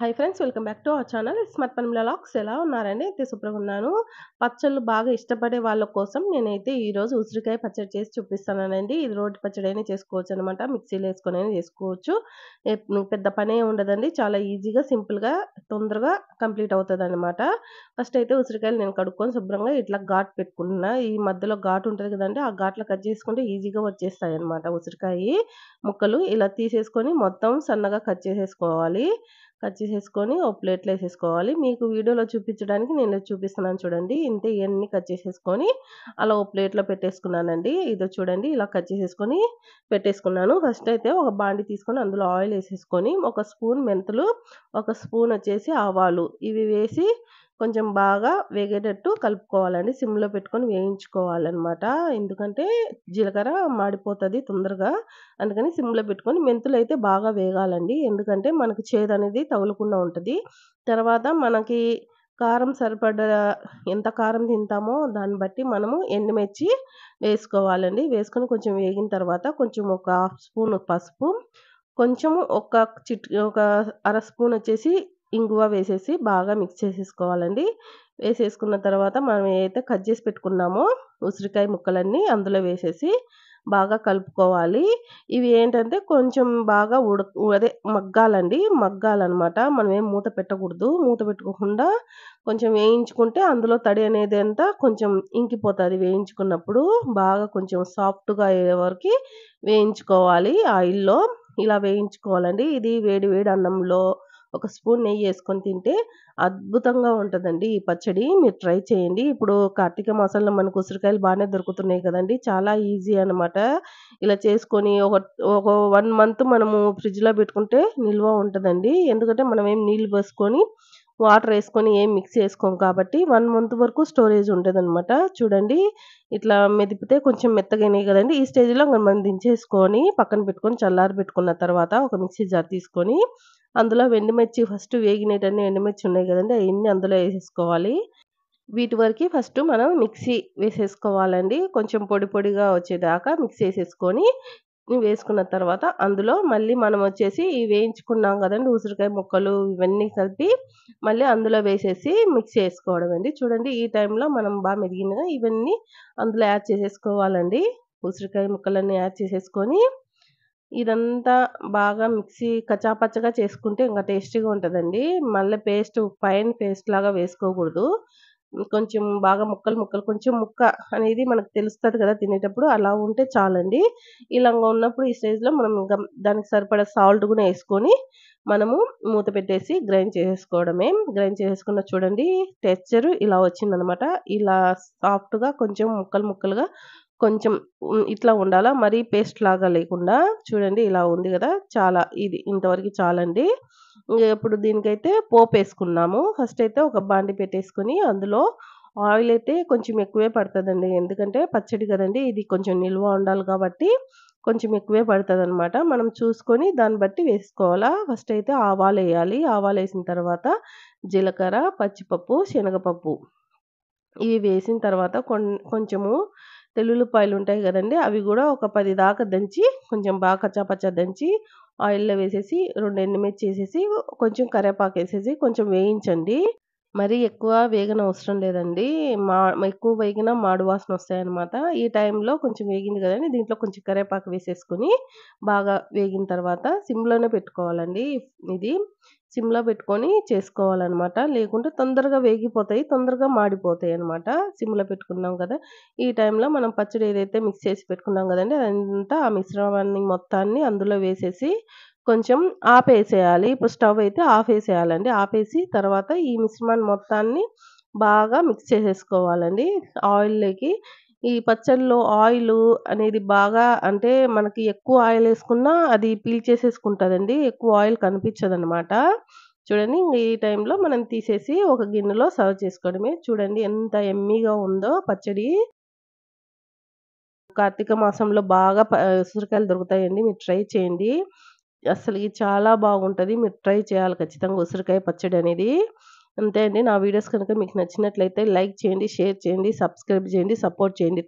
Hi friends, welcome back to our channel smart పనిమిల logs. ఎలా ఉన్నారండి? అయితే శుభ్రంగా ఉన్నాను. పచ్చళ్ళు బాగా ఇష్టపడే వాళ్ళ కోసం నేనైతే ఈరోజు ఉసిరికాయ పచ్చడి చేసి చూపిస్తానండి. ఇది రోటి పచ్చడి అయినా చేసుకోవచ్చు అనమాట. మిక్సీలో వేసుకొని చేసుకోవచ్చు. పెద్ద పనే ఉండదండి. చాలా ఈజీగా, సింపుల్గా, తొందరగా కంప్లీట్ అవుతుంది అనమాట. ఫస్ట్ అయితే ఉసిరికాయలు నేను కడుక్కొని శుభ్రంగా ఇట్లా ఘాటు పెట్టుకుంటున్నా. ఈ మధ్యలో ఘాటు ఉంటుంది కదండి, ఆ ఘాట్లో కట్ చేసుకుంటే ఈజీగా వచ్చేస్తాయి అనమాట ఉసిరికాయ ముక్కలు. ఇలా తీసేసుకొని మొత్తం సన్నగా కట్ చేసేసుకోవాలి. కట్ చేసేసుకొని ఒక ప్లేట్‌లో ఏసేసుకోవాలి. మీకు వీడియోలో చూపించడానికి నేను చూపిస్తున్నాను చూడండి. ఇంతే, ఇయన్నీ కట్ చేసేసుకొని అలా ఒక ప్లేట్‌లో పెట్టేసుకున్నానండి. ఇదో చూడండి, ఇలా కట్ చేసేసుకొని పెట్టేసుకున్నాను. ఫస్ట్ అయితే ఒక బాండీ తీసుకొని అందులో ఆయిల్ ఏసేసుకొని ఒక స్పూన్ మెంతులు, ఒక స్పూన్ వచ్చేసి ఆవాలు ఇవి వేసి కొంచెం బాగా వేగేటట్టు కలుపుకోవాలండి. సిమ్‌లో పెట్టుకొని వేయించుకోవాలనమాట. ఎందుకంటే జీలకర్ర మాడిపోతది తొందరగా. అందుకని సిమ్‌లో పెట్టుకొని మెంతులైతే బాగా వేగాలండి. ఎందుకంటే మనకు చేదనేది తగలకుండా ఉంటది. తర్వాత మనకి కారం సరిపడా, ఎంత కారం తింటామో దాన్ని బట్టి మనము ఎండుమిర్చి వేసుకోవాలండి. వేసుకొని కొంచెం వేగిన తర్వాత కొంచెం ఒక హాఫ్ స్పూన్ పసుపు, కొంచెము ఒక అర స్పూన్ వచ్చేసి ఇంగువ వేసేసి బాగా మిక్స్ చేసేసుకోవాలండి. వేసేసుకున్న తర్వాత మనం ఏదైతే కట్ చేసి పెట్టుకున్నామో ఉసిరికాయ ముక్కలన్నీ అందులో వేసేసి బాగా కలుపుకోవాలి. ఇవి ఏంటంటే కొంచెం బాగా అదే మగ్గాలండి. మగ్గాలనమాట. మనమేం మూత పెట్టకూడదు. మూత పెట్టుకోకుండా కొంచెం వేయించుకుంటే అందులో తడి అనేది అంతా కొంచెం ఇంకిపోతది వేయించుకున్నప్పుడు. బాగా కొంచెం సాఫ్ట్‌గా అయ్యే వరకి వేయించుకోవాలి ఆయిల్‌లో. ఇలా వేయించుకోవాలండి. ఇది వేడి వేడి అన్నంలో ఒక స్పూన్ నెయ్యేసుకొని తింటే అద్భుతంగా ఉంటదండి ఈ పచ్చడి. మీరు ట్రై చేయండి. ఇప్పుడు కార్తీక మాసంలో మనకు ఉసిరికాయలు బానే దొరుకుతున్నాయి కదండీ! చాలా ఈజీ అనమాట. ఇలా చేసుకొని ఒక 1 మంత్ మనము ఫ్రిడ్జ్‌లో పెట్టుకుంటే నిల్వ ఉంటదండి. ఎందుకంటే మనమేం నీళ్లు పోసుకొని, వాటర్ ఏసుకొని ఏం మిక్స్ చేసుకోము కాబట్టి 1 మంత్ వరకు స్టోరేజ్ ఉంటదనమాట. చూడండి, ఇట్లా మెదిపితే కొంచెం మెత్తగయినాయి గదండీ! ఈ స్టేజ్‌లో మనం దించేసుకొని పక్కన పెట్టుకొని చల్లారబెట్టుకున్న తర్వాత ఒక మిక్సీ జార్ తీసుకొని అందులో ఎండుమిర్చి ఫస్ట్ వేగినటన్ని ఎండుమిర్చి ఉన్నాయి గదండీ! అయన్నీ అందులో ఏసేసుకోవాలి. వీటి వరకి ఫస్ట్ మనం మిక్సీ వేసేసుకోవాలండి. కొంచెం పొడి పొడిగా వచ్చేదాకా మిక్సీ ఏసేసుకొని వేసుకున్న తర్వాత అందులో మళ్ళీ మనం వచ్చేసి ఈ వేయించుకున్నాం గదండీ ఉసిరికాయ ముక్కలు ఇవన్నీ కలిపి మళ్ళీ అందులో వేసేసి మిక్స్ చేసుకోవడమండి. చూడండి, ఈ టైంలో మనం మెదిగినగా ఇవన్నీ అందులో యాడ్ చేసేసుకోవాలండి. ఉసిరికాయ ముక్కలన్నీ యాడ్ చేసేసుకొని ఇదంతా బాగా మిక్సీ కచ్చాపచ్చగా చేసుకుంటే ఇంక టేస్టీగా ఉంటదండి. మళ్ళీ ఫైన్ పేస్ట్ లాగా వేసుకోకూడదు. కొంచెం బాగా ముక్కలు ముక్కలు కొంచెం ముక్క అనేది మనకు తెలుస్తది కదా తినేటప్పుడు, అలా ఉంటే చాలండి. ఇలాగ ఉన్నప్పుడు ఈ స్టేజ్‌లో మనం ఇంక దానికి సరిపడా సాల్ట్ గూడా యేసుకొని మనము మూత పెట్టేసి గ్రైండ్ చేసేసుకోవడమే. గ్రైండ్ చేసేసుకున్న చూడండి, టెక్స్చర్ ఇలా వచ్చిందనమాట. ఇలా సాఫ్ట్‌గా కొంచెం ముక్కలు ముక్కలుగా కొంచెం ఇట్లా ఉండాలా. మరీ పేస్ట్ లాగా లేకుండా చూడండి ఇలా ఉంది గదా! ఇది ఇంతవరకు చాలండి. ఇప్పుడు దీనికైతే పోపేసుకున్నాము. ఫస్ట్ అయితే ఒక బాండీ పెట్టేసుకొని అందులో ఆయిల్ అయితే కొంచెం ఎక్కువే పడతదండి. ఎందుకంటే పచ్చడి గదండీ! ఇది కొంచెం నిల్వ ఉండాలి కాబట్టి కొంచెం ఎక్కువే పడతదనమాట. మనం చూసుకొని దాన్ని బట్టి వేసుకోవాలా. ఫస్ట్ అయితే ఆవాలేయాలి. ఆవాలేసిన తర్వాత జీలకర్ర, పచ్చిపప్పు, శనగపప్పు ఇవి వేసిన తర్వాత కొంచెము తెల్లుల్లిపాయలుంటాయి గదండీ! అవి గూడా ఒక 10 దాకా దంచి కొంచెం బాగా కచ్చాపచ్చా దంచి ఆయిల్‌లో వేసేసి 2 ఎండుమిర్చి ఏసేసి కొంచెం కరివేపాకేసేసి కొంచెం వేయించండి. మరీ ఎక్కువ వేగనవసరం లేదండి. మా ఎక్కువ వేగినా మాడు వాసనొస్తాయన్నమాట. ఈ టైంలో కొంచెం వేగింది గదండీ! దీంట్లో కొంచెం కరివేపాకు వేసేసుకొని బాగా వేగిన తర్వాత సిమ్‌లోనే పెట్టుకోవాలండి. ఇది సిమ్‌లో పెట్టుకొని చేసుకోవాలనమాట. లేకుంటే తొందరగా వేగిపోతాయి, తొందరగా మాడిపోతాయన్నమాట. సిమ్‌లో పెట్టుకున్నాం గదా! ఈ టైంలో మనం పచ్చడి ఏదైతే మిక్స్ చేసి పెట్టుకున్నాం గదండీ! అదంతా ఆ మిశ్రమాన్ని మొత్తాన్ని అందులో వేసేసి కొంచెం ఆపేసేయాలి. ఇప్పుడు స్టవ్ అయితే ఆపేసేయాలండి. ఆపేసి తర్వాత ఈ మిశ్రమాన్ని మొత్తాన్ని బాగా మిక్స్ చేసేసుకోవాలండి ఆయిల్‌లోకి. ఈ పచ్చడిలో ఆయిలు అనేది బాగా అంటే మనకి ఎక్కువ ఆయిలేసుకున్నా అది పీల్చేసేసుకుంటదండి. ఎక్కువ ఆయిల్ కనిపించదనమాట. చూడండి, ఇంగ ఈ టైంలో మనం తీసేసి ఒక గిన్నెలో సర్వ్ చేసుకోవడమే. చూడండి ఎంత యమ్మీగా ఉందో పచ్చడి. కార్తీక మాసంలో బాగా ఉసిరికాయలు దొరుకుతాయండి. మీరు ట్రై చేయండి. అసలకి చాలా బాగుంటది. మీరు ట్రై చేయాలి ఖచ్చితంగా ఉసిరికాయ పచ్చడనేది. అంతే అండి. నా వీడియోస్ కనుక మీకు నచ్చినట్లయితే లైక్ చేయండి, షేర్ చేయండి, సబ్స్క్రైబ్ చేయండి, సపోర్ట్ చేయండి.